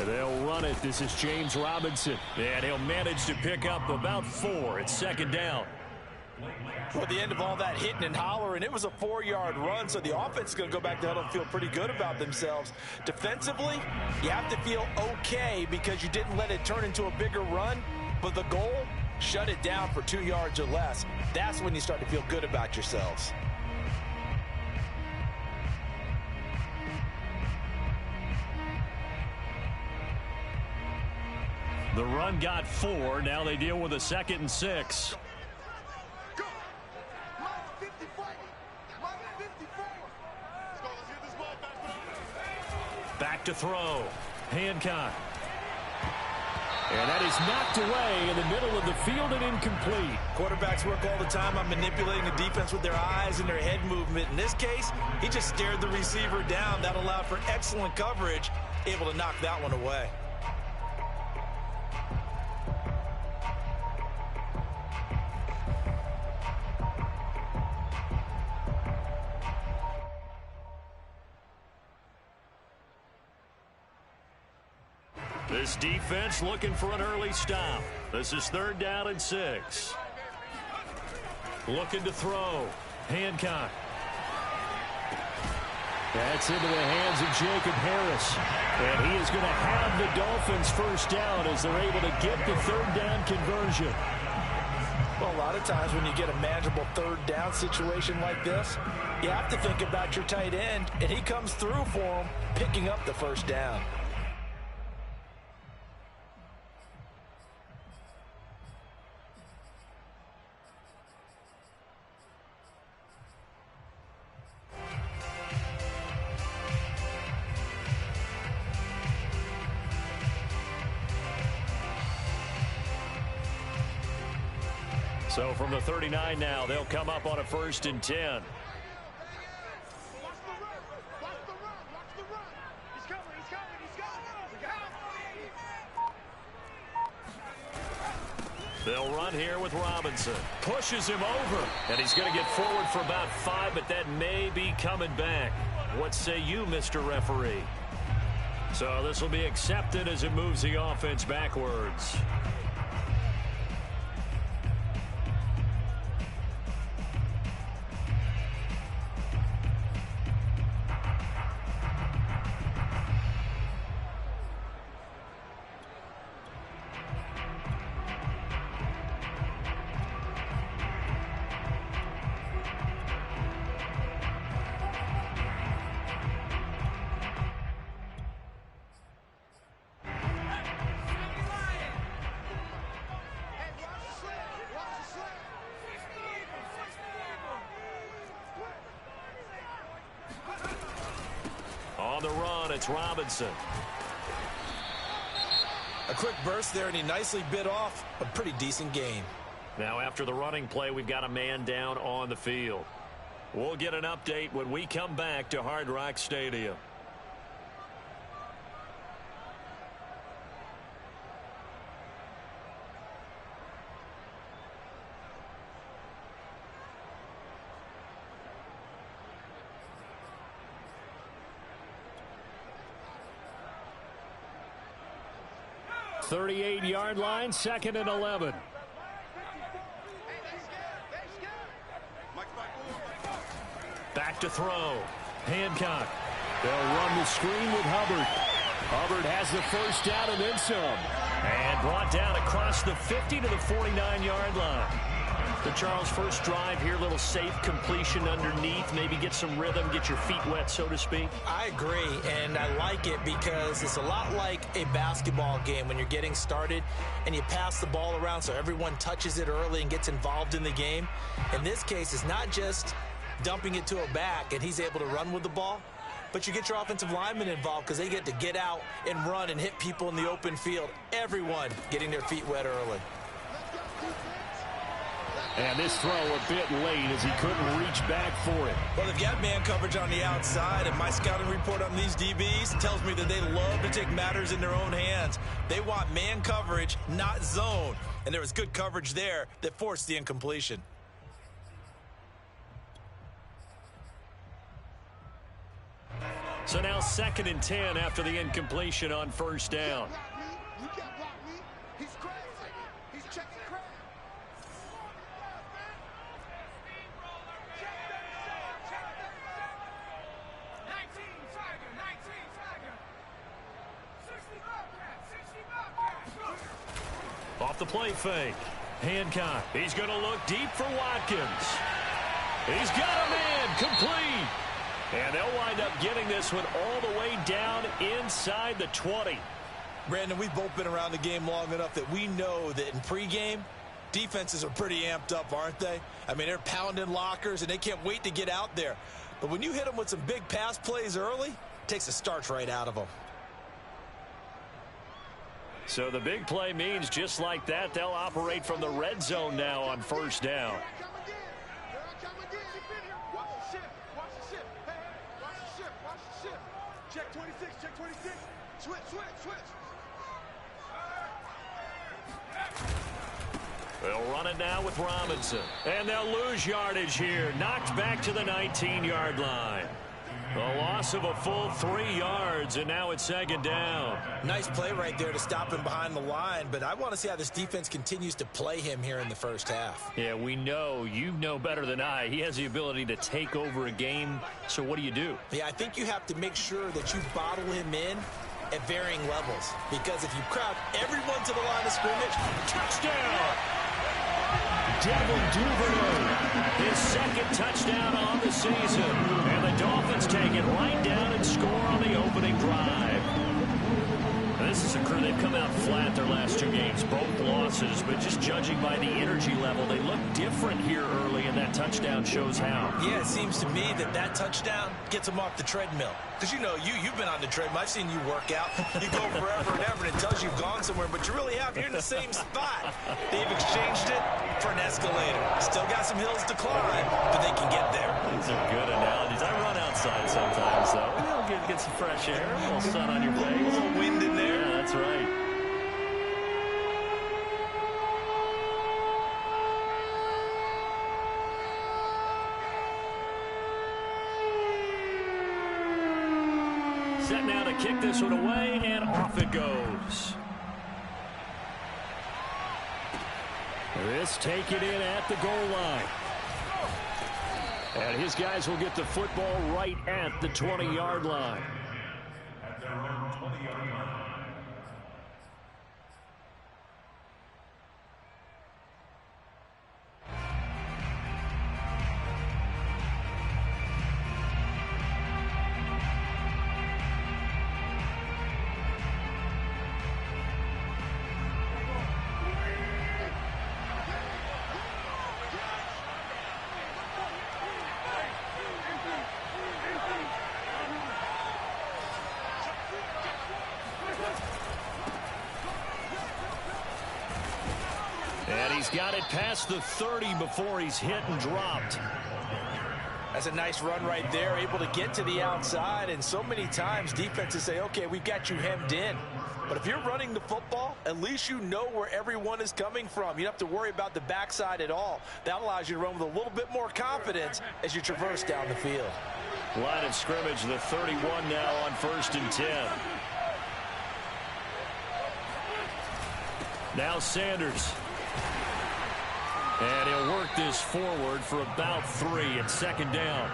They'll run it. This is James Robinson. And he'll manage to pick up about 4. It's second down. Well, the end of all that hitting and hollering, it was a 4-yard run, so the offense is going to go back to huddle and feel pretty good about themselves. Defensively, you have to feel okay because you didn't let it turn into a bigger run, but the goal, shut it down for 2 yards or less. That's when you start to feel good about yourselves. The run got 4. Now they deal with a 2nd and 6. Back to throw. Hancock. And that is knocked away in the middle of the field and incomplete. Quarterbacks work all the time on manipulating the defense with their eyes and their head movement. In this case, he just stared the receiver down. That allowed for excellent coverage, able to knock that one away. This defense looking for an early stop. This is 3rd down and 6. Looking to throw. Hancock. That's into the hands of Jacob Harris. And he is going to have the Dolphins first down as they're able to get the 3rd down conversion. Well, a lot of times when you get a manageable 3rd down situation like this, you have to think about your tight end, and he comes through for him, picking up the first down. So from the 39 now, they'll come up on a 1st and 10. They'll run here with Robinson. Pushes him over. And he's going to get forward for about 5, but that may be coming back. What say you, Mr. Referee? So this will be accepted as it moves the offense backwards. On the run, it's Robinson. A quick burst there, and he nicely bit off a pretty decent gain. Now, after the running play, we've got a man down on the field. We'll get an update when we come back to Hard Rock Stadium. .38-yard line, 2nd and 11. Back to throw. Hancock. They'll run the screen with Hubbard. Hubbard has the first down and then some. And brought down across the 50 to the 49-yard line. The Charles first drive here, little safe completion underneath, maybe get some rhythm, get your feet wet, so to speak. I agree, and I like it because it's a lot like a basketball game when you're getting started and you pass the ball around so everyone touches it early and gets involved in the game. In this case, it's not just dumping it to a back and he's able to run with the ball, but you get your offensive linemen involved because they get to get out and run and hit people in the open field. Everyone getting their feet wet early. And this throw a bit late as he couldn't reach back for it. Well, they've got man coverage on the outside, and my scouting report on these DBs tells me that they love to take matters in their own hands. They want man coverage, not zone. And there was good coverage there that forced the incompletion. So now 2nd and 10 after the incompletion on first down. You can't block me. He's crazy. He's checking crap. Off the play fake. Hancock. He's going to look deep for Watkins. He's got a man. Complete. And they'll wind up getting this one all the way down inside the 20. Brandon, we've both been around the game long enough that we know that in pregame, defenses are pretty amped up, aren't they? I mean, they're pounding lockers, and they can't wait to get out there. But when you hit them with some big pass plays early, it takes the starch right out of them. So the big play means just like that, they'll operate from the red zone now on first down. Check 26, check 26. Switch, switch, switch. They'll run it now with Robinson. And they'll lose yardage here. Knocked back to the 19-yard line. A loss of a full 3 yards, and now it's 2nd down. Nice play right there to stop him behind the line, but I want to see how this defense continues to play him here in the first half. Yeah, we know. You know better than I. He has the ability to take over a game, so what do you do? Yeah, I think you have to make sure that you bottle him in at varying levels, because if you crowd everyone to the line of scrimmage, touchdown! Devin Duvernay, his 2nd touchdown on the season. And the Dolphins take it right down and score on the opening drive. Now, this is a crew, they've come out flat their last 2 games, both losses, but just judging by the energy level, they look different here early, and that touchdown shows how. Yeah, it seems to me that touchdown gets them off the treadmill. Because, you know, you've been on the treadmill. I've seen you work out. You go forever and ever, and it tells you you've gone somewhere, but you really have. You're in the same spot. They've exchanged it for an escalator. Still got some hills to climb, but they can get there. These are good analogies. I run outside sometimes, though. You know, get some fresh air, a little sun on your face. A little wind in there. Yeah, that's right. Set now to kick this one away, and off it goes. This take it in at the goal line. And his guys will get the football right at the 20-yard line. At their own 20-yard line. And he's got it past the 30 before he's hit and dropped. That's a nice run right there, able to get to the outside. And so many times defenses say, okay, we've got you hemmed in. But if you're running the football, at least you know where everyone is coming from. You don't have to worry about the backside at all. That allows you to run with a little bit more confidence as you traverse down the field. Line of scrimmage, the 31 now on 1st and 10. Now Sanders. And he'll work this forward for about 3 at 2nd down.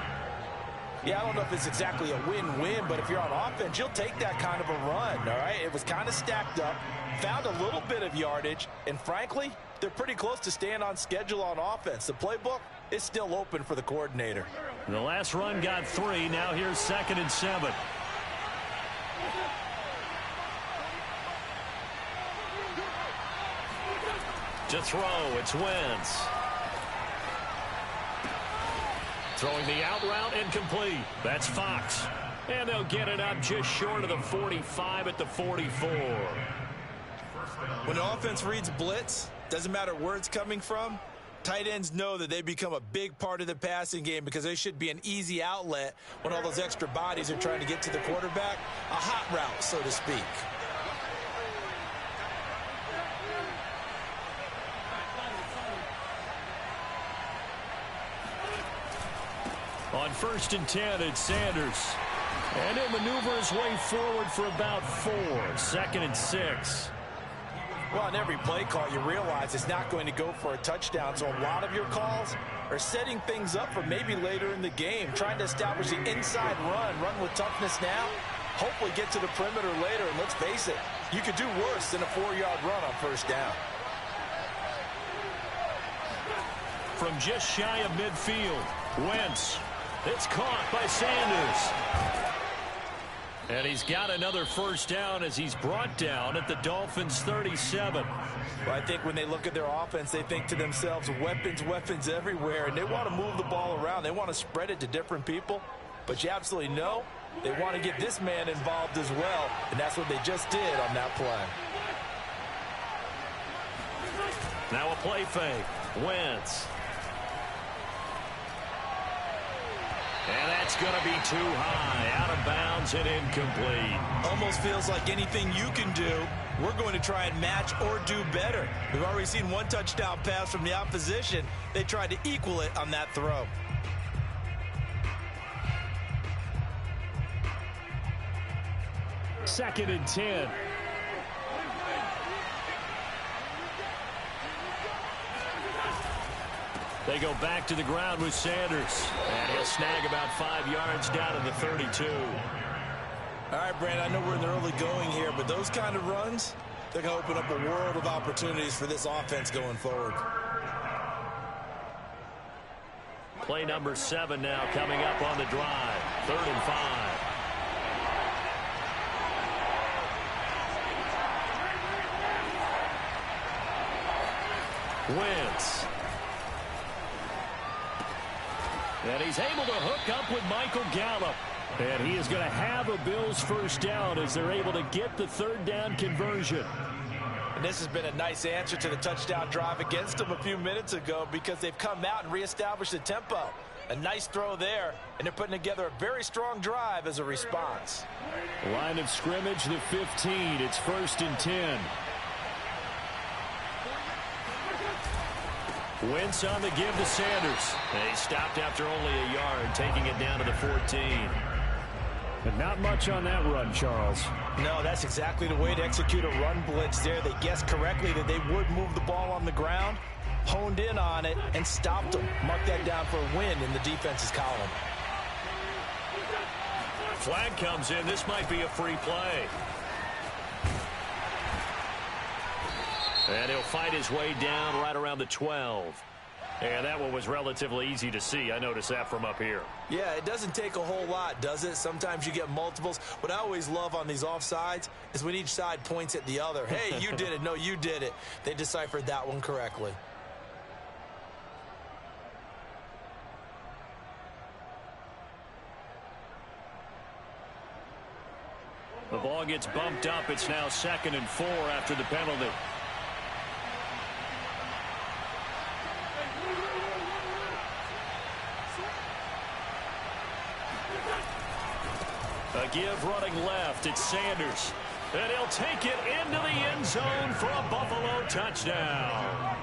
Yeah, I don't know if it's exactly a win-win, but if you're on offense, you'll take that kind of a run, all right? It was kind of stacked up, found a little bit of yardage, and frankly, they're pretty close to staying on schedule on offense. The playbook is still open for the coordinator. The last run got 3. Now here's 2nd and 7. To throw, it's Wentz. Throwing the out route, incomplete. That's Fox. And they'll get it up just short of the 45 at the 44. When the offense reads blitz, doesn't matter where it's coming from, tight ends know that they become a big part of the passing game because they should be an easy outlet when all those extra bodies are trying to get to the quarterback. A hot route, so to speak. On 1st and 10, it's Sanders. And he'll maneuver his way forward for about 4. 2nd and 6. Well, on every play call, you realize it's not going to go for a touchdown. So a lot of your calls are setting things up for maybe later in the game, trying to establish the inside run with toughness now, hopefully get to the perimeter later. And let's face it, you could do worse than a 4-yard run on first down. From just shy of midfield, Wentz. It's caught by Sanders. And he's got another first down as he's brought down at the Dolphins' 37. Well, I think when they look at their offense, they think to themselves, weapons everywhere, and they want to move the ball around. They want to spread it to different people. But you absolutely know they want to get this man involved as well, and that's what they just did on that play. Now a play fake. Wentz. And that's going to be too high, out of bounds and incomplete. Almost feels like anything you can do, we're going to try and match or do better. We've already seen one touchdown pass from the opposition. They tried to equal it on that throw. Second and 10. They go back to the ground with Sanders. And he'll snag about 5 yards down to the 32. All right, Brandon, I know we're in the early going here, but those kind of runs, they're going to open up a world of opportunities for this offense going forward. Play number 7 now coming up on the drive. 3rd and 5. Wentz. And he's able to hook up with Michael Gallup. And he is going to have a Bills first down as they're able to get the 3rd down conversion. And this has been a nice answer to the touchdown drive against them a few minutes ago because they've come out and reestablished the tempo. A nice throw there, and they're putting together a very strong drive as a response. Line of scrimmage, the 15. It's 1st and 10. Wentz on the give to Sanders. And he stopped after only a yard, taking it down to the 14. But not much on that run, Charles. No, that's exactly the way to execute a run blitz there. They guessed correctly that they would move the ball on the ground, honed in on it, and stopped them. Mark that down for a win in the defense's column. Flag comes in. This might be a free play. And he'll fight his way down right around the 12. And that one was relatively easy to see. I noticed that from up here. Yeah, it doesn't take a whole lot, does it? Sometimes you get multiples. What I always love on these offsides is when each side points at the other. Hey, you did it. No, you did it. They deciphered that one correctly. The ball gets bumped up. It's now 2nd and 4 after the penalty. A give running left. It's Sanders. And he'll take it into the end zone for a Buffalo touchdown.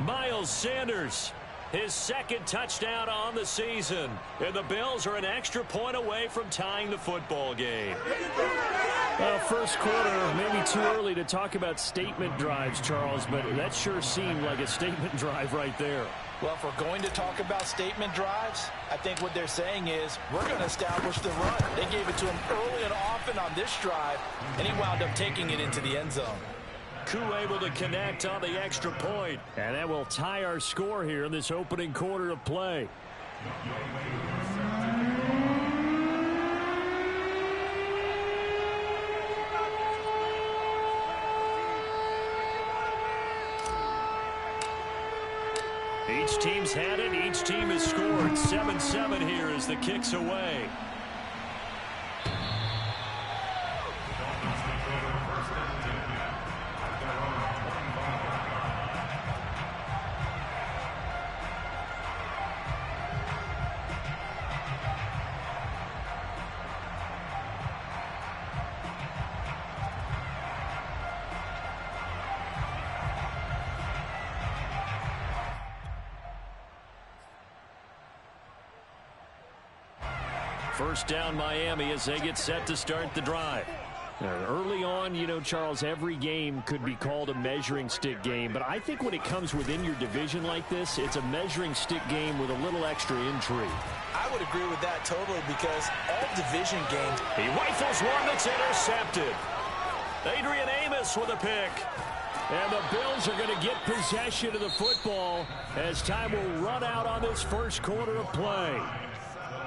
Miles Sanders, his 2nd touchdown on the season. And the Bills are an extra point away from tying the football game. Well, first quarter, maybe too early to talk about statement drives, Charles, but that sure seemed like a statement drive right there. Well, if we're going to talk about statement drives, I think what they're saying is we're going to establish the run. They gave it to him early and often on this drive, and he wound up taking it into the end zone. Koo able to connect on the extra point. And that will tie our score here in this opening quarter of play. Each team's had it. Each team has scored. 7-7 here as the kick's away. First down Miami as they get set to start the drive. Early on, you know, Charles, every game could be called a measuring stick game. But I think when it comes within your division like this, it's a measuring stick game with a little extra intrigue. I would agree with that totally because all division games. He rifles one that's intercepted. Adrian Amos with a pick. And the Bills are going to get possession of the football as time will run out on this first quarter of play.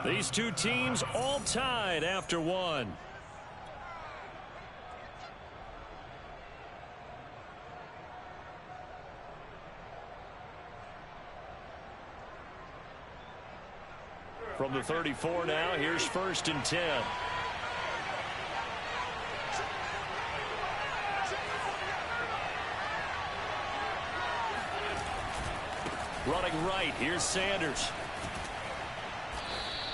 These two teams all tied after one. From the 34 now, here's 1st and 10. Running right, here's Sanders.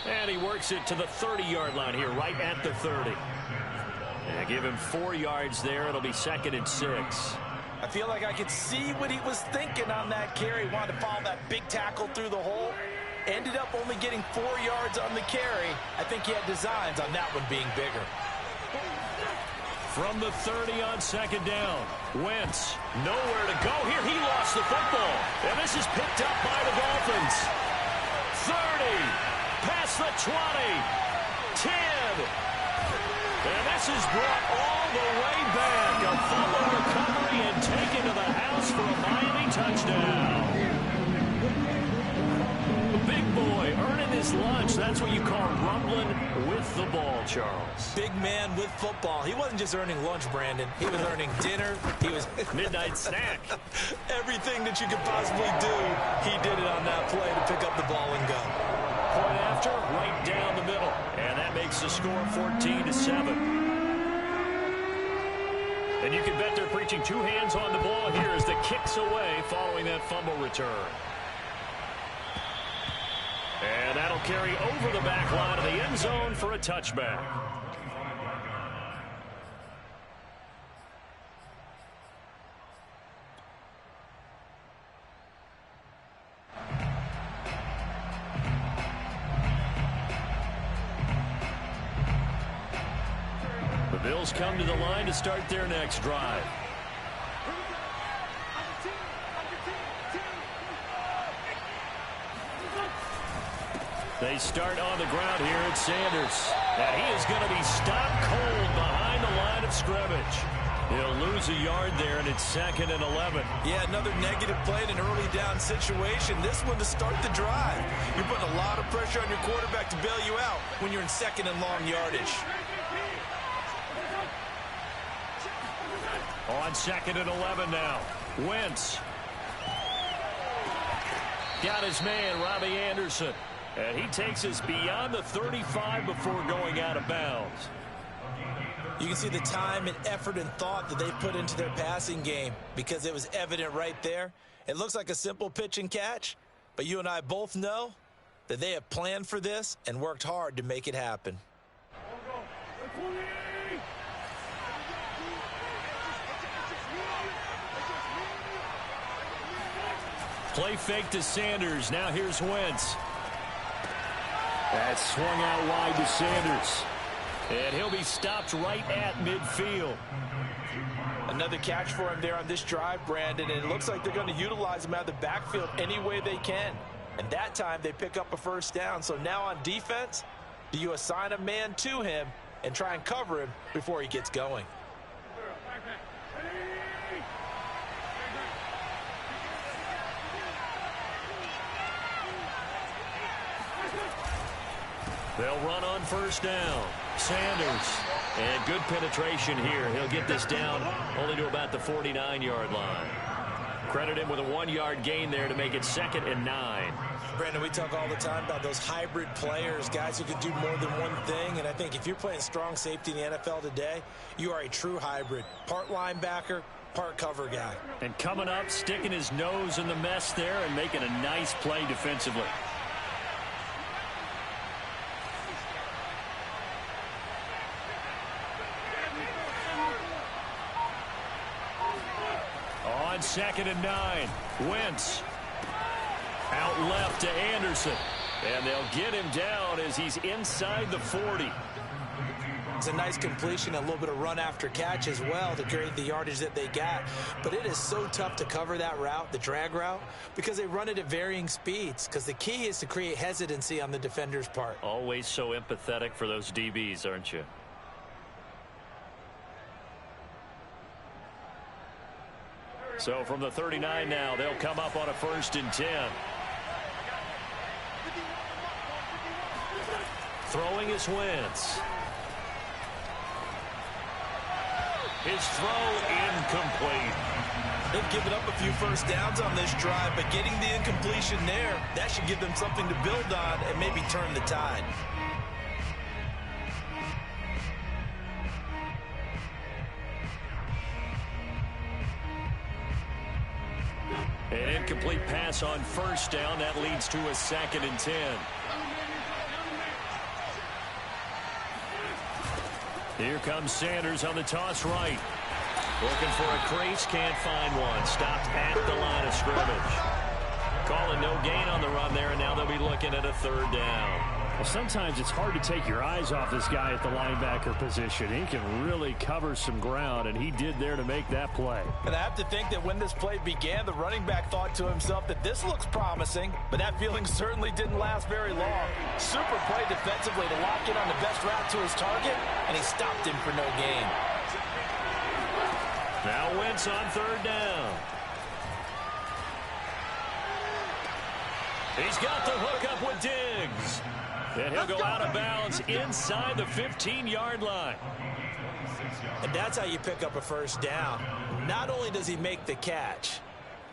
And he works it to the 30-yard line here, right at the 30. And give him 4 yards there. It'll be 2nd and 6. I feel like I could see what he was thinking on that carry. He wanted to follow that big tackle through the hole. Ended up only getting 4 yards on the carry. I think he had designs on that one being bigger. From the 30 on 2nd down. Wentz, nowhere to go here. He lost the football. And this is picked up by the Dolphins. 30, past the 20, 10. And this is brought all the way back. A fumble recovery and taken to the house for a Miami touchdown. Big boy earning his lunch. That's what you call rumbling with the ball, Charles. Big man with football. He wasn't just earning lunch, Brandon. He was earning dinner. He was midnight snack. Everything that you could possibly do, he did it on that play to pick up the ball and go. Point after, right down the middle. And that makes the score 14-7. And you can bet they're preaching 2 hands on the ball here as the kick's away following that fumble return. And that'll carry over the back line of the end zone for a touchback. The Bills come to the line to start their next drive. They start on the ground here at Sanders. And he is going to be stopped cold behind the line of scrimmage. He'll lose a yard there, and it's 2nd and 11. Yeah, another negative play in an early down situation. This one to start the drive. You're putting a lot of pressure on your quarterback to bail you out when you're in 2nd and long yardage. On 2nd and 11 now. Wentz. Got his man, Robbie Anderson. And he takes us beyond the 35 before going out of bounds. You can see the time and effort and thought that they put into their passing game because it was evident right there. It looks like a simple pitch and catch, but you and I both know that they have planned for this and worked hard to make it happen. Play fake to Sanders. Now here's Wentz. That swung out wide to Sanders. And he'll be stopped right at midfield. Another catch for him there on this drive, Brandon, and it looks like they're going to utilize him out of the backfield any way they can. And that time they pick up a 1st down. So now on defense, do you assign a man to him and try and cover him before he gets going? They'll run on 1st down. Sanders. And good penetration here. He'll get this down only to about the 49-yard line. Credit him with a 1-yard gain there to make it 2nd and 9. Brandon, we talk all the time about those hybrid players, guys who can do more than one thing. And I think if you're playing strong safety in the NFL today, you are a true hybrid. Part linebacker, part cover guy. And coming up, sticking his nose in the mess there and making a nice play defensively. On 2nd and 9, Wentz. Out left to Anderson. And they'll get him down as he's inside the 40. It's a nice completion, a little bit of run after catch as well to create the yardage that they got. But it is so tough to cover that route, the drag route, because they run it at varying speeds. Because the key is to create hesitancy on the defender's part. Always so empathetic for those DBs, aren't you? So from the 39 now, they'll come up on a 1st and 10. Throwing is Wentz. His throw incomplete. They've given up a few first downs on this drive, but getting the incompletion there, that should give them something to build on and maybe turn the tide. An incomplete pass on 1st down. That leads to a 2nd and 10. Here comes Sanders on the toss right. Looking for a crease, can't find one. Stopped at the line of scrimmage. Calling no gain on the run there, and now they'll be looking at a 3rd down. Well, sometimes it's hard to take your eyes off this guy at the linebacker position. He can really cover some ground, and he did there to make that play. And I have to think that when this play began, the running back thought to himself that this looks promising, but that feeling certainly didn't last very long. Super play defensively to lock in on the best route to his target, and he stopped him for no gain. Now Wentz on 3rd down. He's got the hook up with Diggs. And he'll go out of bounds inside the 15-yard line. And that's how you pick up a 1st down. Not only does he make the catch,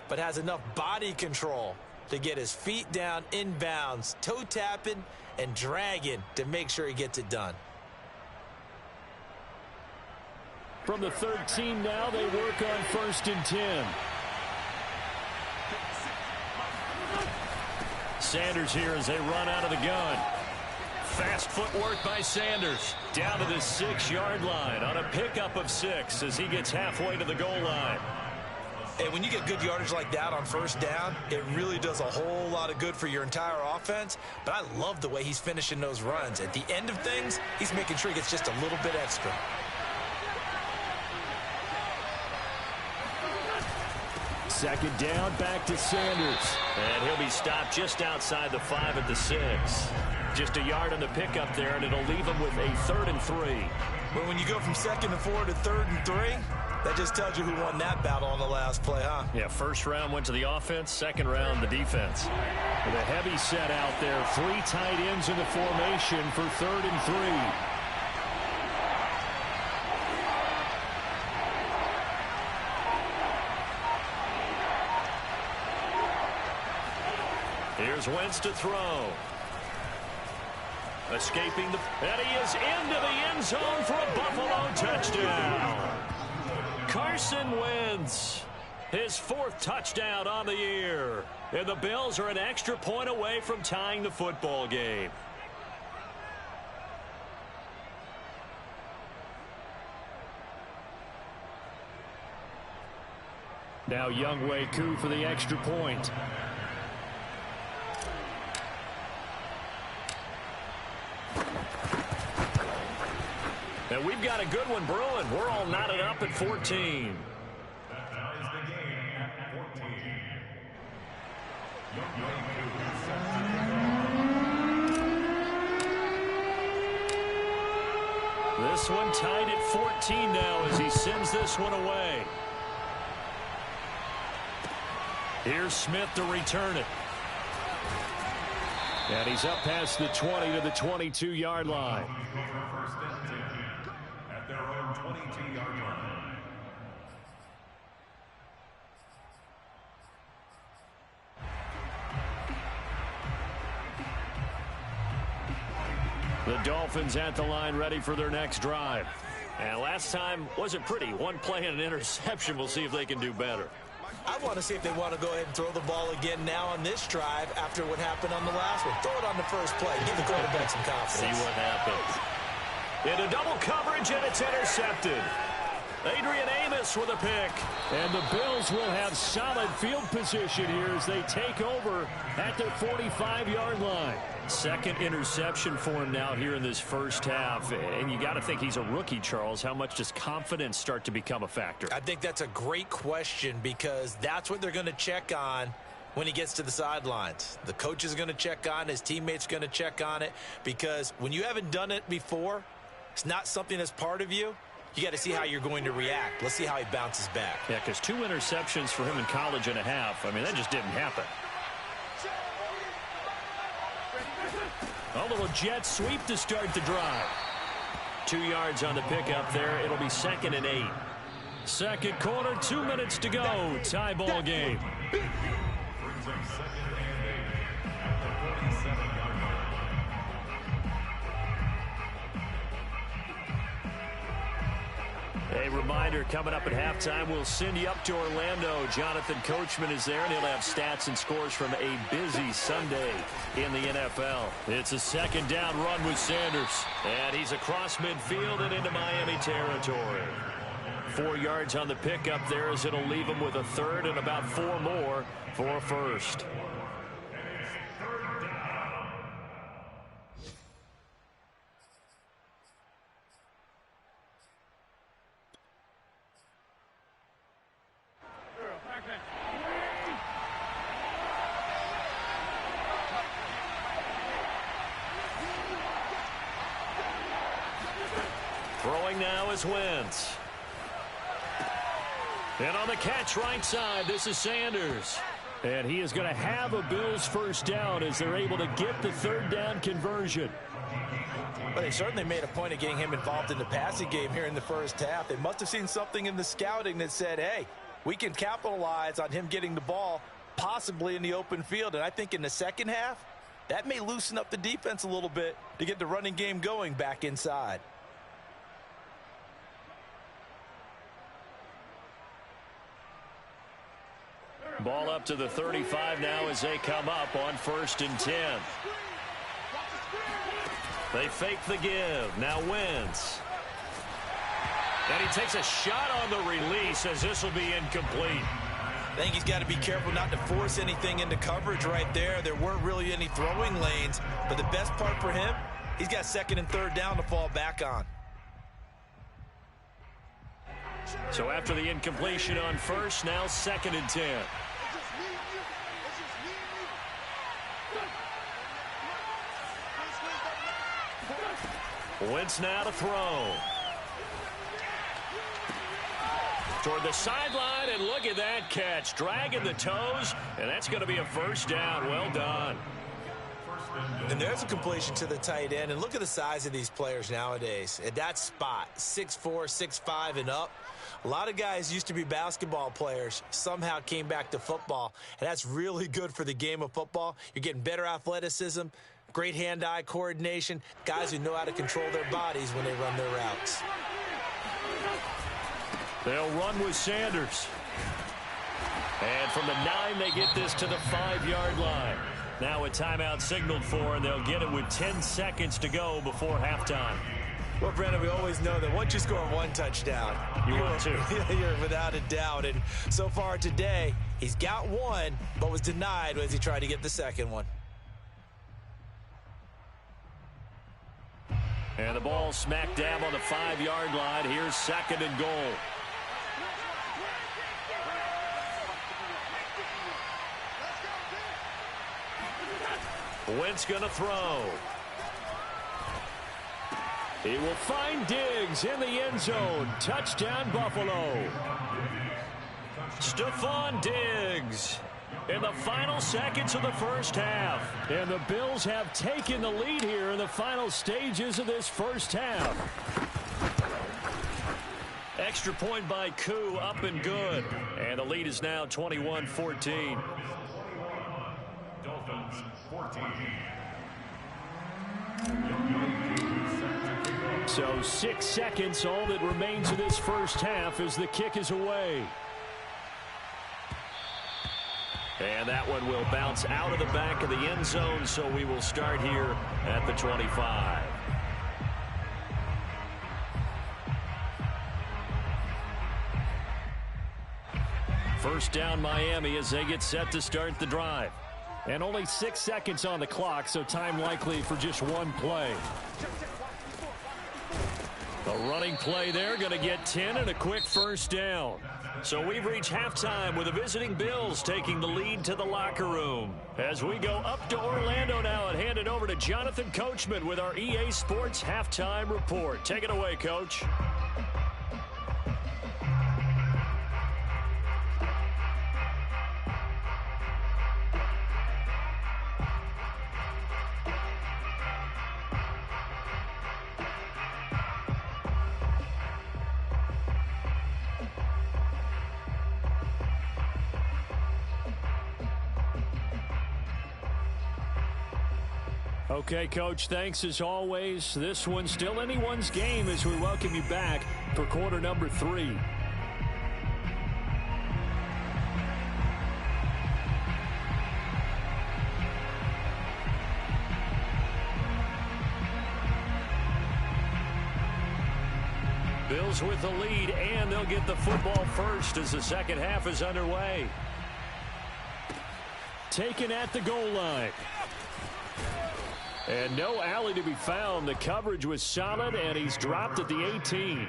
but has enough body control to get his feet down inbounds, toe tapping and dragging to make sure he gets it done. From the 13 now, they work on 1st and 10. Sanders here as they run out of the gun. Fast footwork by Sanders. Down to the 6-yard line on a pickup of 6 as he gets halfway to the goal line. And when you get good yardage like that on 1st down, it really does a whole lot of good for your entire offense. But I love the way he's finishing those runs. At the end of things, he's making sure he gets just a little bit extra. Second down, back to Sanders. And he'll be stopped just outside the 5 at the 6. Just a yard on the pickup there, and it'll leave him with a 3rd and 3. Well, when you go from 2nd and 4 to 3rd and 3, that just tells you who won that battle on the last play, huh? Yeah, 1st round went to the offense, 2nd round the defense. With a heavy set out there, 3 tight ends in the formation for 3rd and 3. Here's Wentz to throw. Escaping the... And he is into the end zone for a Buffalo touchdown. Carson Wentz, his 4th touchdown on the year. And the Bills are an extra point away from tying the football game. Now Younghoe Koo for the extra point. And we've got a good one brewing. We're all knotted up at 14. That ties the game at 14. This one tied at 14 now as he sends this one away. Here's Smith to return it. And he's up past the 20 to the 22-yard line. First and 10 at their own 22-yard line. The Dolphins at the line ready for their next drive. And last time wasn't pretty. One play and an interception. We'll see if they can do better. I want to see if they want to go ahead and throw the ball again now on this drive after what happened on the last one. Throw it on the first play. Give the quarterback some confidence. See what happens. Into double coverage, and it's intercepted. Adrian Amos with a pick. And the Bills will have solid field position here as they take over at their 45-yard line. Second interception for him now here in this first half. And you got to think he's a rookie, Charles. How much does confidence start to become a factor? I think that's a great question because that's what they're going to check on when he gets to the sidelines. The coach is going to check on, his teammates are going to check on it, because when you haven't done it before, it's not something that's part of you. You got to see how you're going to react. Let's see how he bounces back. Yeah, because 2 interceptions for him in college and a half. I mean, that just didn't happen. A little jet sweep to start the drive. 2 yards on the pickup there. It'll be 2nd and 8. Second quarter, 2 minutes to go. Tie ball game. Brings up 2nd and 8 at the 47-yard line. A reminder, coming up at halftime, we'll send you up to Orlando. Jonathan Coachman is there, and he'll have stats and scores from a busy Sunday in the NFL. It's a 2nd down run with Sanders. And he's across midfield and into Miami territory. 4 yards on the pickup there as it'll leave him with a 3rd and about 4 more for a 1st. Throwing now is Wentz. And on the catch right side, this is Sanders. And he is going to have a Bills first down as they're able to get the 3rd down conversion. Well, they certainly made a point of getting him involved in the passing game here in the first half. They must have seen something in the scouting that said, hey, we can capitalize on him getting the ball possibly in the open field. And I think in the second half, that may loosen up the defense a little bit to get the running game going back inside. Ball up to the 35 now as they come up on 1st and 10. They fake the give. Now Wentz. And he takes a shot on the release as this will be incomplete. I think he's got to be careful not to force anything into coverage right there. There weren't really any throwing lanes, but the best part for him, he's got 2nd and 3rd down to fall back on. So after the incompletion on 1st, now 2nd and 10. Wentz now to throw. Toward the sideline, and look at that catch. Dragging the toes, and that's going to be a 1st down. Well done. And there's a completion to the tight end. And look at the size of these players nowadays. At that spot, 6'4", 6'5", and up. A lot of guys used to be basketball players, somehow came back to football. And that's really good for the game of football. You're getting better athleticism, great hand-eye coordination, guys who know how to control their bodies when they run their routes. They'll run with Sanders. And from the 9, they get this to the 5-yard line. Now a timeout signaled for, and they'll get it with 10 seconds to go before halftime. Well, Brandon, we always know that once you score 1 touchdown, you're without a doubt. And so far today, he's got 1, but was denied as he tried to get the 2nd one. And the ball smack dab on the 5-yard line. Here's 2nd and goal. Wentz going to throw. He will find Diggs in the end zone. Touchdown, Buffalo. Stephon Diggs in the final seconds of the first half. And the Bills have taken the lead here in the final stages of this first half. Extra point by Koo, up and good. And the lead is now 21-14. Dolphins 14. So 6 seconds, all that remains of this first half as the kick is away. And that one will bounce out of the back of the end zone, so we will start here at the 25. First down Miami as they get set to start the drive. And only 6 seconds on the clock, so time likely for just one play. A running play there, going to get 10 and a quick first down. So we've reached halftime with the visiting Bills taking the lead to the locker room. As we go up to Orlando now and hand it over to Jonathan Coachman with our EA Sports Halftime Report. Take it away, Coach. Okay, Coach, thanks as always. This one's still anyone's game as we welcome you back for quarter number 3. Bills with the lead, and they'll get the football first as the second half is underway. Taken at the goal line. And no alley to be found. The coverage was solid, and he's dropped at the 18.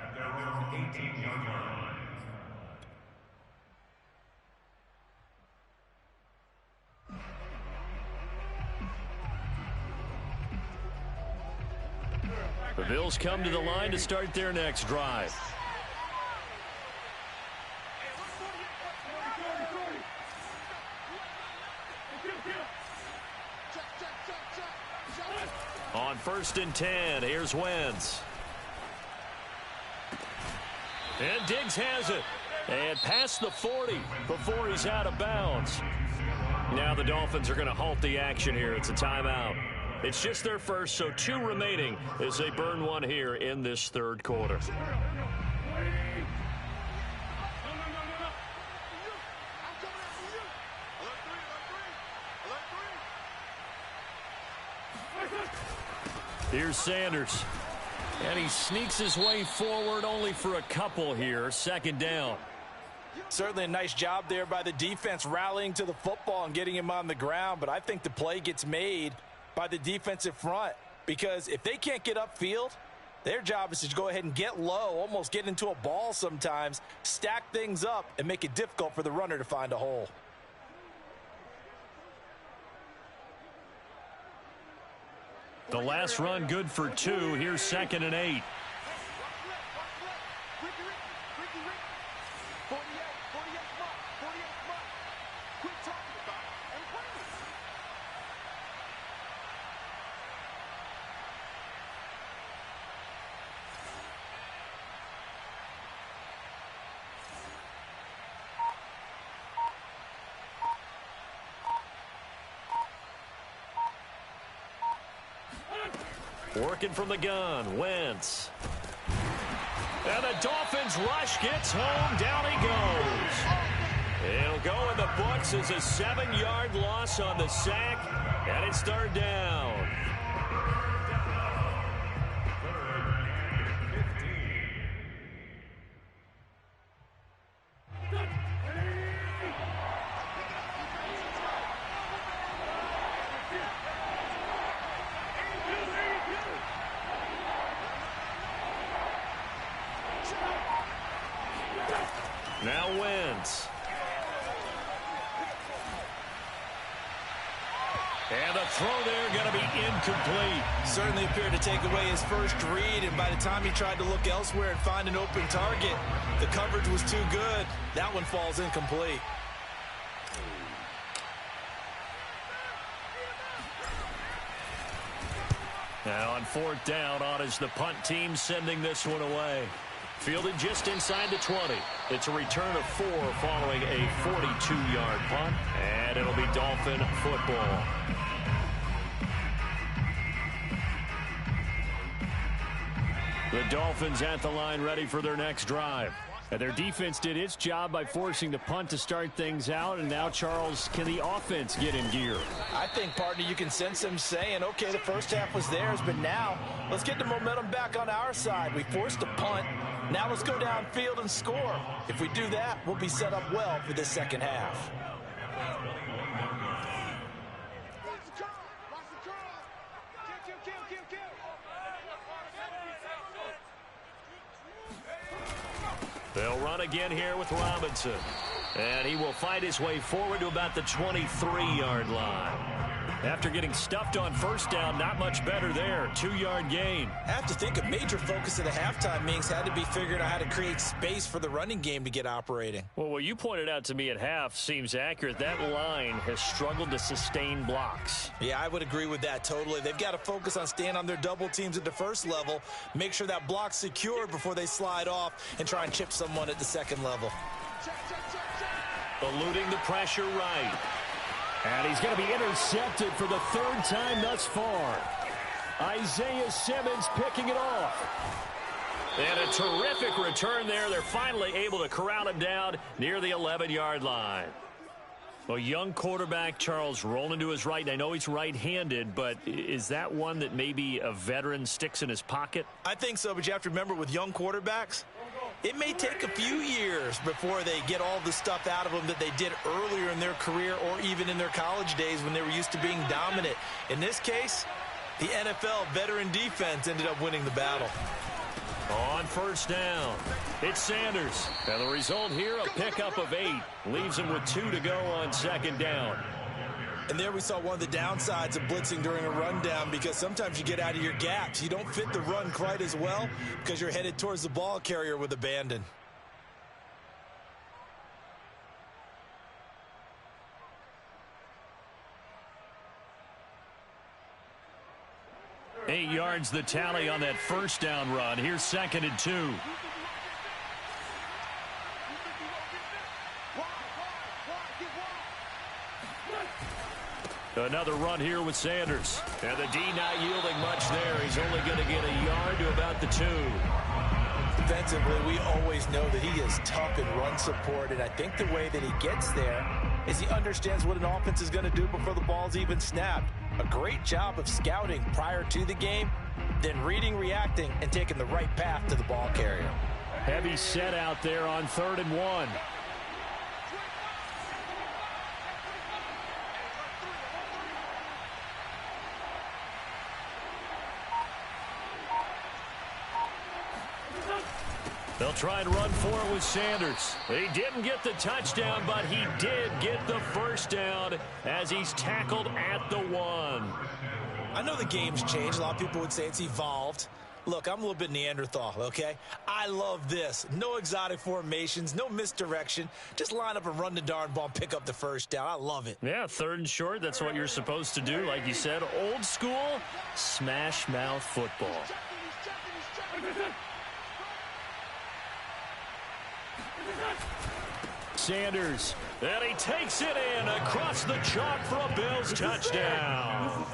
At their own 18-yard line. The Bills come to the line to start their next drive. On 1st and 10, here's Wentz. And Diggs has it. And past the 40 before he's out of bounds. Now the Dolphins are going to halt the action here. It's a timeout. It's just their first, so 2 remaining as they burn one here in this third quarter. Here's Sanders. And he sneaks his way forward only for a couple here. Second down. Certainly a nice job there by the defense rallying to the football and getting him on the ground. But I think the play gets made by the defensive front. Because if they can't get upfield, their job is to go ahead and get low, almost get into a ball sometimes, stack things up, and make it difficult for the runner to find a hole. The last run good for 2. Here's 2nd and 8. Working from the gun, Wentz. And the Dolphins rush gets home. Down he goes. It'll go in the books as a 7-yard loss on the sack. And it's 3rd down. Now Wentz. And the throw there going to be incomplete. Certainly appeared to take away his first read, and by the time he tried to look elsewhere and find an open target, the coverage was too good. That one falls incomplete. Now on 4th down, on is the punt team sending this one away. Fielded just inside the 20. It's a return of 4 following a 42-yard punt, and it'll be Dolphin football. The Dolphins at the line ready for their next drive. And their defense did its job by forcing the punt to start things out, and now, Charles, can the offense get in gear? I think, partner, you can sense them saying, okay, the first half was theirs, but now let's get the momentum back on our side. We forced a punt. Now let's go downfield and score. If we do that, we'll be set up well for this second half. They'll run again here with Robinson. And he will fight his way forward to about the 23-yard line. After getting stuffed on first down, not much better there. 2-yard gain. I have to think a major focus of the halftime meetings had to be figuring out how to create space for the running game to get operating. Well, what you pointed out to me at half seems accurate. That line has struggled to sustain blocks. Yeah, I would agree with that totally. They've got to focus on staying on their double teams at the first level, make sure that block's secured before they slide off and try and chip someone at the second level. Eluding the pressure right. And he's going to be intercepted for the third time thus far. Isaiah Simmons picking it off. And a terrific return there. They're finally able to corral him down near the 11-yard line. Well, young quarterback Charles rolling to his right. I know he's right-handed, but is that one that maybe a veteran sticks in his pocket? I think so, but you have to remember with young quarterbacks, it may take a few years before they get all the stuff out of them that they did earlier in their career or even in their college days when they were used to being dominant. In this case, the NFL veteran defense ended up winning the battle. On first down, it's Sanders. And the result here, a pickup of 8. Leaves him with 2 to go on second down. And there we saw one of the downsides of blitzing during a rundown, because sometimes you get out of your gaps. You don't fit the run quite as well because you're headed towards the ball carrier with abandon. Eight yards the tally on that first down run. Here's 2nd and 2. Another run here with Sanders. And the D not yielding much there. He's only going to get a yard to about the 2. Defensively, we always know that he is tough in run support, and I think the way that he gets there is he understands what an offense is going to do before the ball's even snapped. A great job of scouting prior to the game, then reading, reacting, and taking the right path to the ball carrier. Heavy set out there on 3rd and 1. They'll try and run for it with Sanders. He didn't get the touchdown, but he did get the first down as he's tackled at the 1. I know the game's changed. A lot of people would say it's evolved. Look, I'm a little bit Neanderthal, okay? I love this. No exotic formations, no misdirection. Just line up and run the darn ball and pick up the first down. I love it. Yeah, 3rd and short, that's what you're supposed to do. Like you said, old school, smash mouth football. Sanders, and he takes it in across the chalk for a Bills touchdown.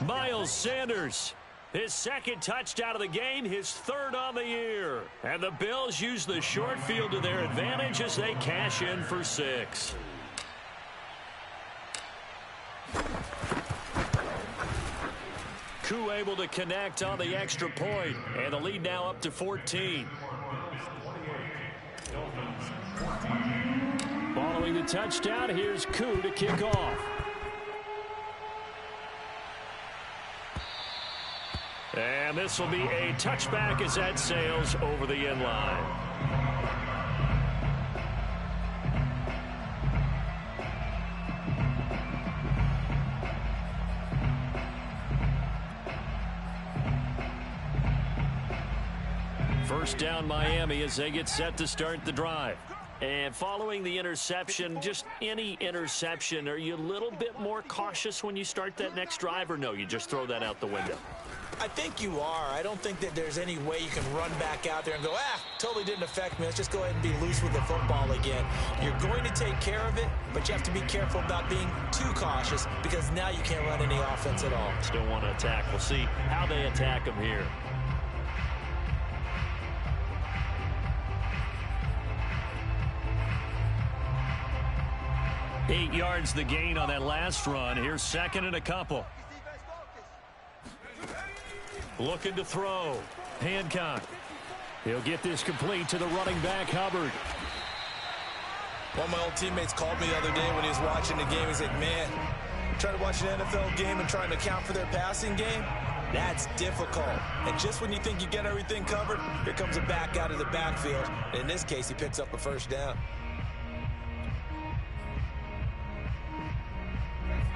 Miles Sanders, his 2nd touchdown of the game, his 3rd on the year. And the Bills use the short field to their advantage as they cash in for 6. Koo able to connect on the extra point, and the lead now up to 14. Following the touchdown, here's Koo to kick off. And this will be a touchback as that sails over the end line. First down Miami as they get set to start the drive. And following the interception, just any interception, are you a little bit more cautious when you start that next drive, or no, you just throw that out the window? I think you are. I don't think that there's any way you can run back out there and go, totally didn't affect me. Let's just go ahead and be loose with the football again. You're going to take care of it, but you have to be careful about being too cautious because now you can't run any offense at all. Still want to attack. We'll see how they attack them here. 8 yards the gain on that last run. Here's second and a couple. Looking to throw. Hancock. He'll get this complete to the running back, Hubbard. One of my old teammates called me the other day when he was watching the game. He's like, man, trying to watch an NFL game and trying to account for their passing game, that's difficult. And just when you think you get everything covered, here comes a back out of the backfield. In this case, he picks up a first down.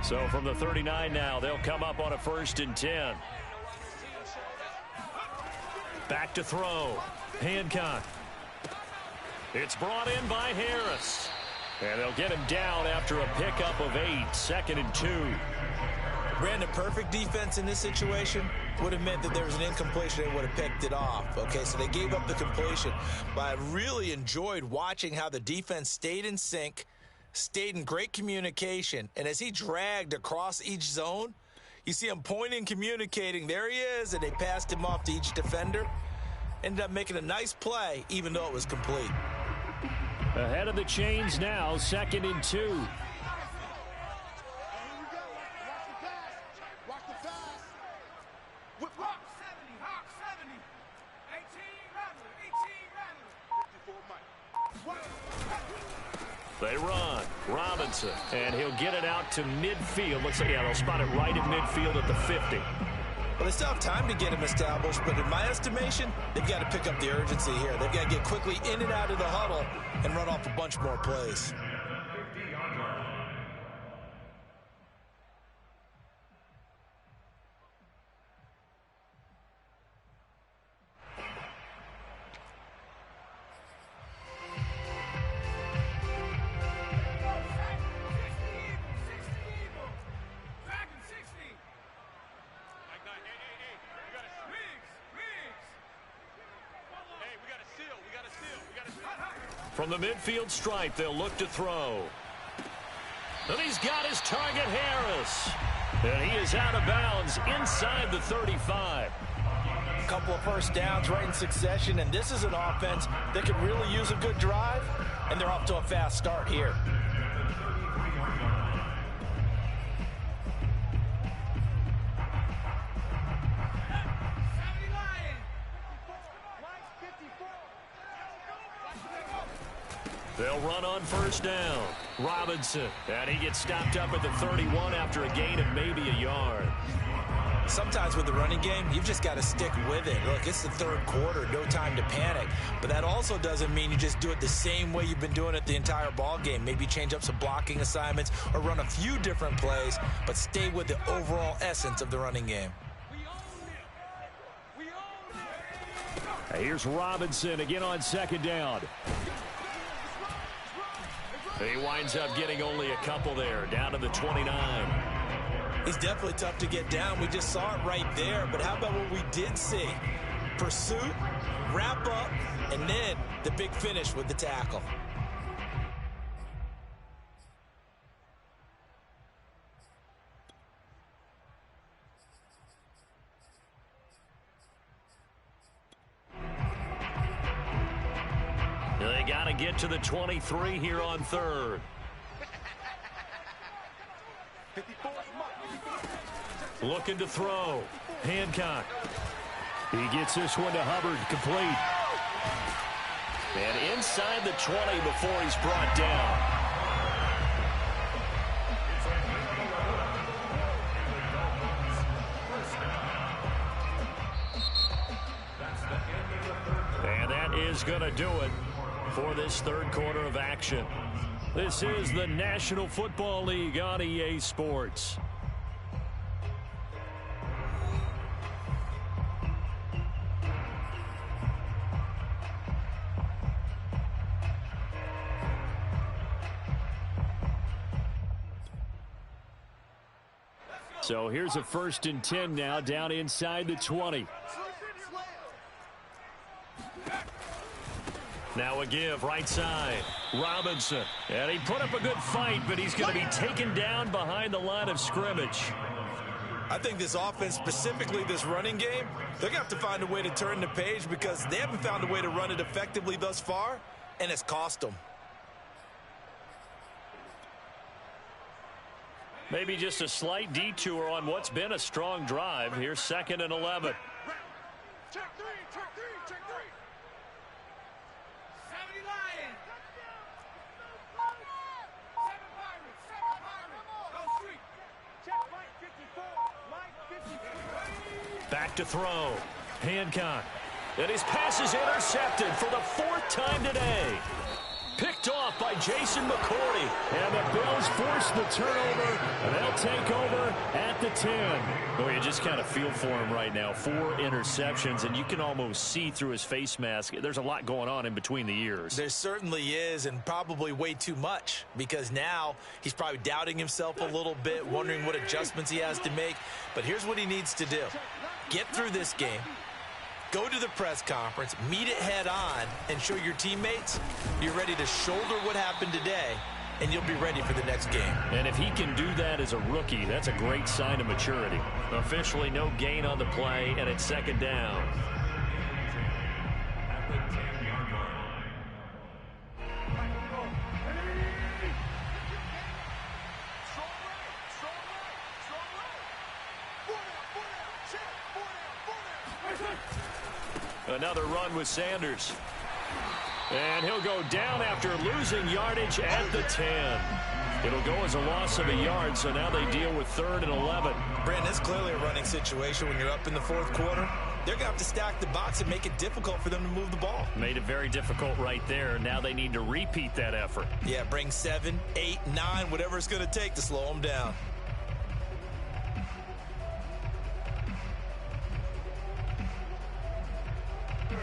So from the 39 now, they'll come up on a 1st and 10. Back to throw. Hancock. It's brought in by Harris. And they'll get him down after a pickup of 8, 2nd and 2. Brandon, perfect defense in this situation would have meant that there was an incompletion. They would have picked it off. Okay, so they gave up the completion. But I really enjoyed watching how the defense stayed in sync, stayed in great communication. And as he dragged across each zone, you see him pointing, communicating. There he is, and they passed him off to each defender. Ended up making a nice play, even though it was complete. Ahead of the chains now, 2nd and 2. Watch the pass. Whip Hawk 70, Hawk 70. 18 Rattler, 18 Rattler. 54 Mike. They run. Robinson. And he'll get it out to midfield. Looks like, yeah, they'll spot it right at midfield at the 50. Well, they still have time to get him established, but in my estimation, they've got to pick up the urgency here. They've got to get quickly in and out of the huddle and run off a bunch more plays. From the midfield stripe, they'll look to throw. And he's got his target, Harris. And he is out of bounds inside the 35. A couple of first downs right in succession, and this is an offense that could really use a good drive, and they're off to a fast start here. They'll run on 1st down. Robinson. And he gets stopped up at the 31 after a gain of maybe a yard. Sometimes with the running game, you've just got to stick with it. Look, it's the 3rd quarter, no time to panic. But that also doesn't mean you just do it the same way you've been doing it the entire ball game. Maybe change up some blocking assignments or run a few different plays, but stay with the overall essence of the running game. Here's Robinson again on 2nd down. He winds up getting only a couple there, down to the 29. He's definitely tough to get down. We just saw it right there. But how about what we did see? Pursuit, wrap up, and then the big finish with the tackle. They got to get to the 23 here on 3rd. Looking to throw. Hancock. He gets this one to Hubbard, complete. And inside the 20 before he's brought down. And that is going to do it for this 3rd quarter of action. This is the National Football League on EA Sports. So here's a 1st and 10 now, down inside the 20. Now a give, right side. Robinson. And he put up a good fight, but he's going to be taken down behind the line of scrimmage. I think this offense, specifically this running game, they're going to have to find a way to turn the page because they haven't found a way to run it effectively thus far, and it's cost them. Maybe just a slight detour on what's been a strong drive. Here's 2nd and 11. Check three, check three, check three. 70 Lions. 7 Pirates, 7 Pirates. Go street. Check Mike 54, Mike 54. Back to throw. Hancock. And his pass is intercepted for the 4th time today. Picked off by Jason McCourty. And the Bills force the turnover, and they'll take over at the 10. Oh, you just kind of feel for him right now. 4 interceptions, and you can almost see through his face mask. There's a lot going on in between the ears. There certainly is, and probably way too much, because now he's probably doubting himself a little bit, wondering what adjustments he has to make. But here's what he needs to do. Get through this game. Go to the press conference, meet it head on, and show your teammates you're ready to shoulder what happened today, and you'll be ready for the next game. And if he can do that as a rookie, that's a great sign of maturity. Officially no gain on the play, and it's 2nd down. At the 10-yard line. Another run with Sanders. And he'll go down after losing yardage at the 10. It'll go as a loss of a yard, so now they deal with 3rd and 11. Brandon, it's clearly a running situation when you're up in the 4th quarter. They're going to have to stack the box and make it difficult for them to move the ball. Made it very difficult right there. Now they need to repeat that effort. Yeah, bring 7, 8, 9, whatever it's going to take to slow them down.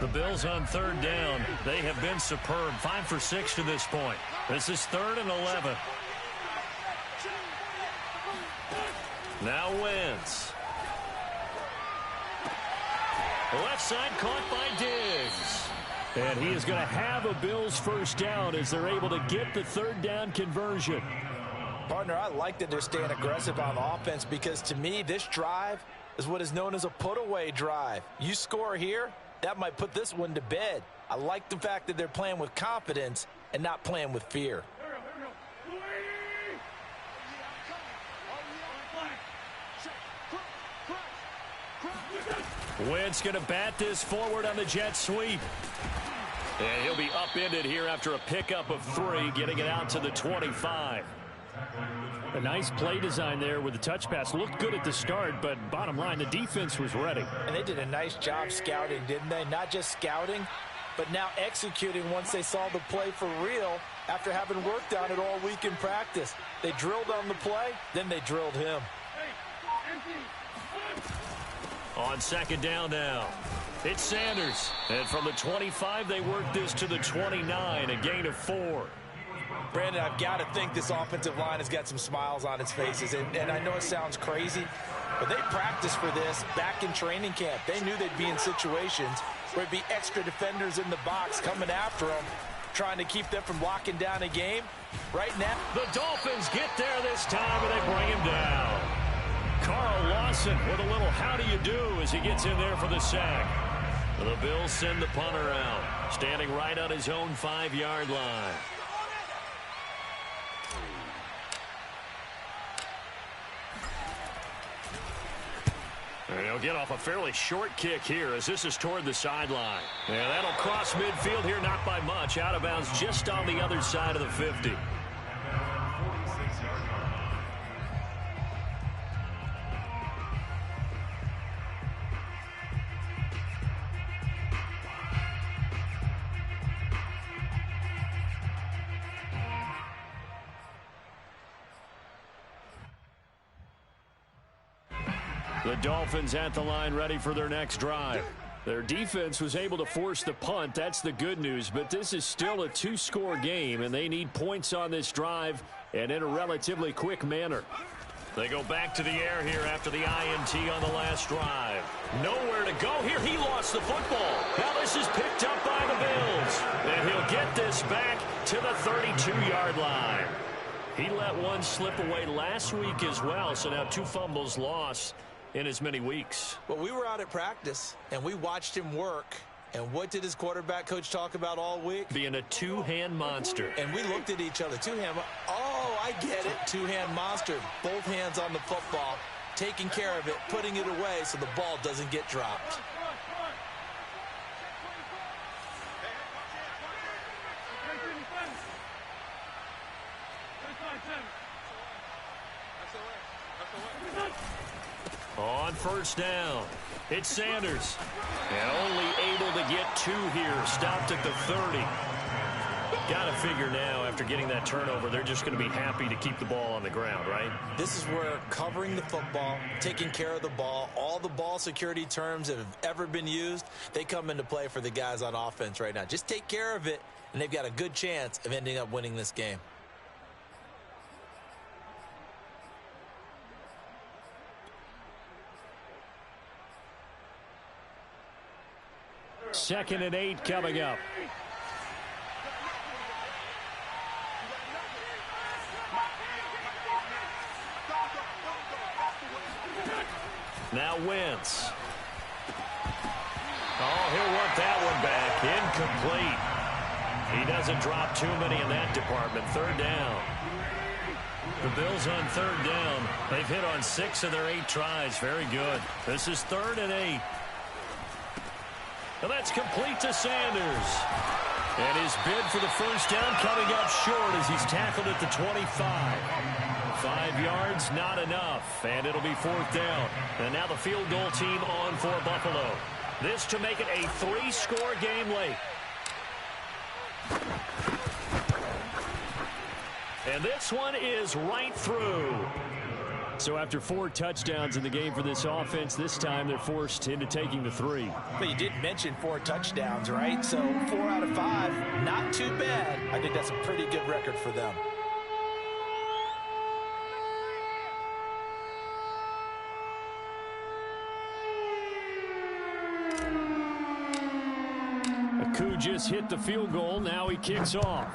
The Bills on 3rd down. They have been superb. 5 for 6 to this point. This is 3rd and 11. Now Wentz. Left side caught by Diggs. And he is going to have a Bills first down as they're able to get the 3rd down conversion. Partner, I like that they're staying aggressive on offense because to me, this drive is what is known as a put-away drive. You score here, that might put this one to bed. I like the fact that they're playing with confidence and not playing with fear. Wentz going to bat this forward on the jet sweep. And he'll be upended here after a pickup of 3, getting it out to the 25. A nice play design there with the touch pass. Looked good at the start, but bottom line, the defense was ready. And they did a nice job scouting, didn't they? Not just scouting, but now executing once they saw the play for real after having worked on it all week in practice. They drilled on the play, then they drilled him. On 2nd down now, it's Sanders. And from the 25, they work this to the 29, a gain of 4. Brandon, I've got to think this offensive line has got some smiles on its faces. And I know it sounds crazy, but they practiced for this back in training camp. They knew they'd be in situations where it'd be extra defenders in the box coming after them, trying to keep them from locking down a game. Right now, the Dolphins get there this time, and they bring him down. Carl Lawson with a little how do you do as he gets in there for the sack. The Bills send the punter out, standing right on his own 5-yard line. And he'll get off a fairly short kick here as this is toward the sideline. And that'll cross midfield here, not by much. Out of bounds just on the other side of the 50. The Dolphins at the line ready for their next drive. Their defense was able to force the punt. That's the good news. But this is still a 2-score game, and they need points on this drive and in a relatively quick manner. They go back to the air here after the INT on the last drive. Nowhere to go here. He lost the football. Now this is picked up by the Bills. And he'll get this back to the 32-yard line. He let one slip away last week as well, so now 2 fumbles lost in as many weeks. Well, we were out at practice, and we watched him work. And what did his quarterback coach talk about all week? Being a two-hand monster. And we looked at each other. Two-hand. Oh, I get it. Two-hand monster. Both hands on the football. Taking care of it, putting it away so the ball doesn't get dropped. On first down, it's Sanders. And only able to get 2 here. Stopped at the 30. Got to figure now, after getting that turnover, they're just going to be happy to keep the ball on the ground, right? This is where covering the football, taking care of the ball, all the ball security terms that have ever been used, they come into play for the guys on offense right now. Just take care of it, and they've got a good chance of ending up winning this game. Second and 8 coming up. Now Wentz. Oh, he'll want that one back. Incomplete. He doesn't drop too many in that department. Third down. The Bills on third down. They've hit on 6 of their 8 tries. Very good. This is 3rd and 8. And that's complete to Sanders. And his bid for the first down coming up short as he's tackled at the 25. 5 yards, not enough. And it'll be 4th down. And now the field goal team on for Buffalo. This to make it a 3-score game late. And this one is right through. So after 4 touchdowns in the game for this offense, this time they're forced into taking the 3. But you did mention 4 touchdowns, right? So 4 out of 5, not too bad. I think that's a pretty good record for them. Aku just hit the field goal. Now he kicks off.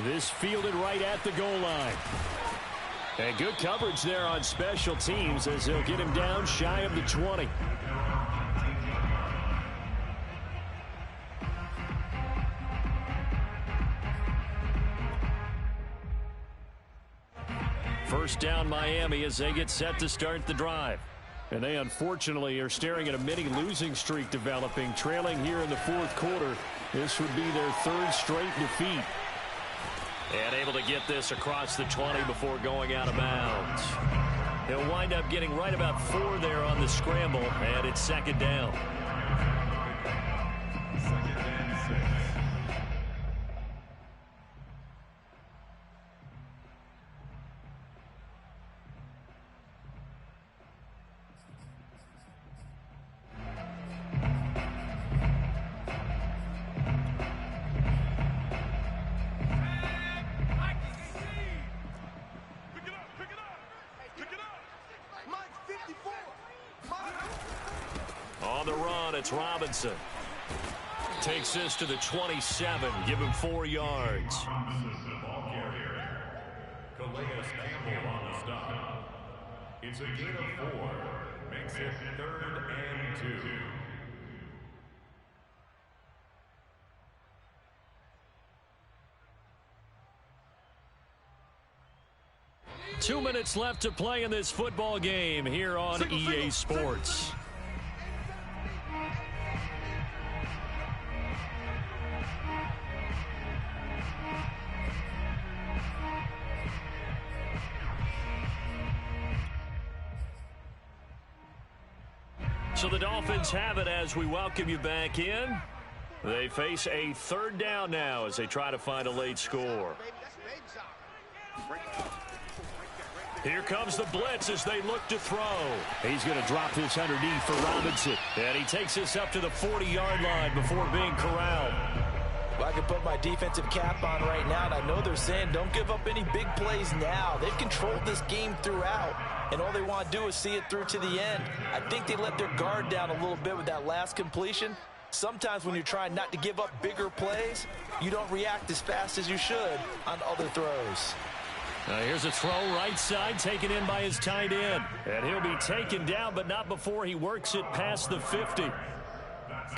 This fielded right at the goal line. And good coverage there on special teams as they'll get him down shy of the 20. First down Miami as they get set to start the drive. And they unfortunately are staring at a mini losing streak developing, trailing here in the 4th quarter. This would be their 3rd straight defeat. And able to get this across the 20 before going out of bounds. He'll wind up getting right about 4 there on the scramble, and it's 2nd down. Second and 6. On the run, it's Robinson. Takes this to the 27. Give him 4 yards. The ball carrier. Calais Campbell on the stop. It's a gain of 4. Makes it 3rd and 2. 2 minutes left to play in this football game here on EA Sports. So the Dolphins have it as we welcome you back in. They face a 3rd down now as they try to find a late score. Here comes the blitz as they look to throw. He's going to drop this underneath for Robinson. And he takes this up to the 40-yard line before being corralled. Well, I can put my defensive cap on right now, and I know they're saying don't give up any big plays now. They've controlled this game throughout, and all they want to do is see it through to the end. I think they let their guard down a little bit with that last completion. Sometimes when you're trying not to give up bigger plays, you don't react as fast as you should on other throws. Now here's a throw right side taken in by his tight end. And he'll be taken down, but not before he works it past the 50.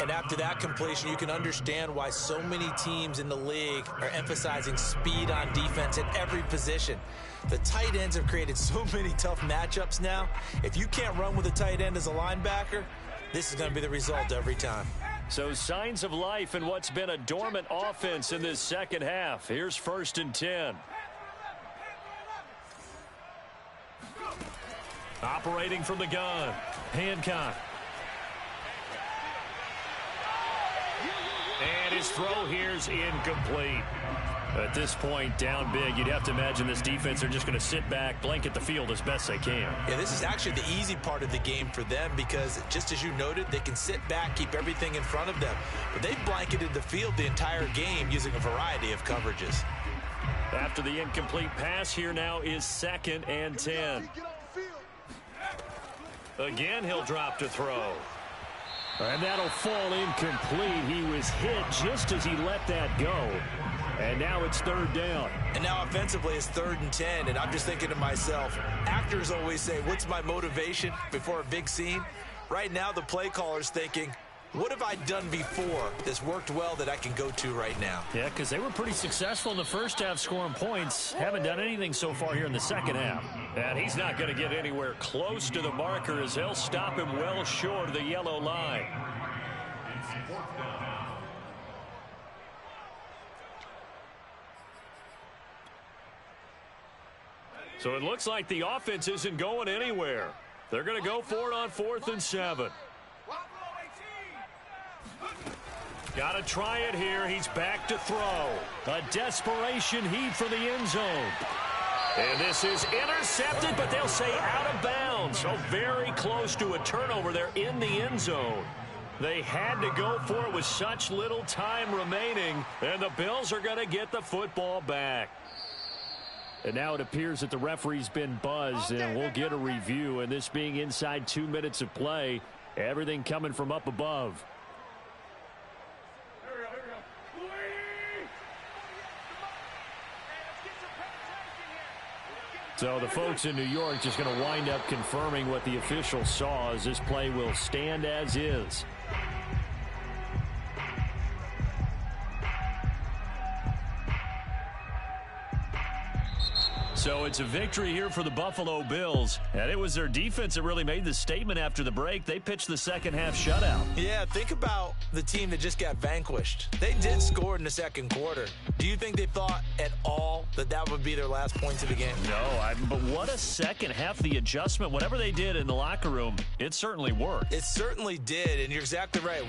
And after that completion, you can understand why so many teams in the league are emphasizing speed on defense at every position. The tight ends have created so many tough matchups now. If you can't run with a tight end as a linebacker, this is going to be the result every time. So signs of life in what's been a dormant offense in this second half. Here's 1st and 10. Operating from the gun, Hancock. And his throw here's incomplete. At this point, down big, you'd have to imagine this defense are just going to sit back, blanket the field as best they can. Yeah, this is actually the easy part of the game for them because, just as you noted, they can sit back, keep everything in front of them. But they've blanketed the field the entire game using a variety of coverages. After the incomplete pass, here now is 2nd and 10. Again, he'll drop to throw. And that'll fall incomplete. He was hit just as he let that go. And now it's 3rd down. And now offensively it's 3rd and 10. And I'm just thinking to myself, actors always say, what's my motivation before a big scene? Right now the play caller's thinking, what have I done before that's worked well that I can go to right now? Yeah, because they were pretty successful in the first half scoring points. Haven't done anything so far here in the second half. And he's not going to get anywhere close to the marker as they'll stop him well short of the yellow line. So it looks like the offense isn't going anywhere. They're going to go for it on 4th and 7. Got to try it here. He's back to throw. A desperation heat for the end zone. And this is intercepted, but they'll say out of bounds. So very close to a turnover there in the end zone. They had to go for it with such little time remaining, and the Bills are going to get the football back. And now it appears that the referee's been buzzed, and we'll get a review. And this being inside 2 minutes of play, everything coming from up above. So the folks in New York just going to wind up confirming what the official saw as this play will stand as is. So it's a victory here for the Buffalo Bills. And it was their defense that really made the statement after the break. They pitched the second half shutout. Yeah, think about the team that just got vanquished. They did score in the second quarter. Do you think they thought at all that that would be their last points of the game? No, but what a second half. The adjustment, whatever they did in the locker room, it certainly worked. It certainly did, and you're exactly right.